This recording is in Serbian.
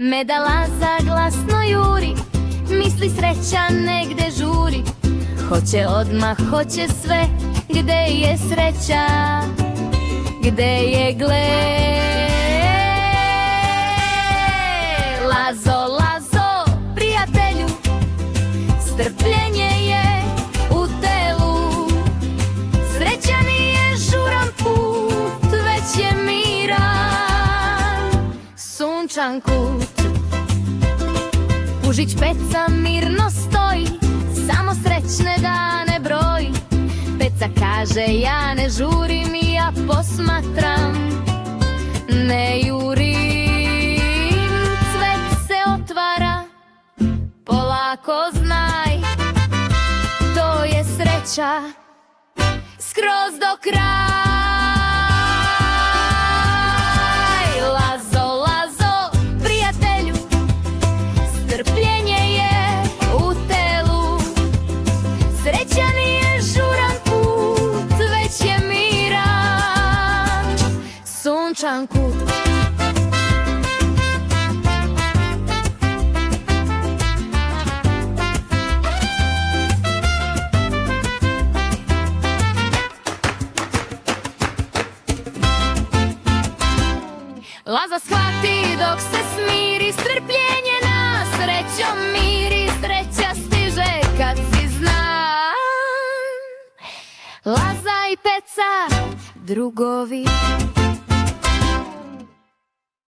Meda Laza glasno juri, misli sreća negde žuri. Hoće odmah, hoće sve, gde je sreća, gde je gle. Lazo, Lazo, prijatelju, strpljenje je u telu. Sreća nije žuran put, već je miran, sunčan kut. Pužić Peca mirno stoji, samo srećne dane broji. Peca kaže ja ne žurim i ja posmatram, ne jurim. Cvet se otvara, polako znaj, to je sreća skroz do kraja. Lazo, Lazo, prijatelju, strpljenje je u telu. Sreća nije žuran put, već je miran, sunčan kut. Laza shvati dok se smiri, strpljenje nas srećom miri. Sreća stiže kad si zna. Laza i Peca, drugovi.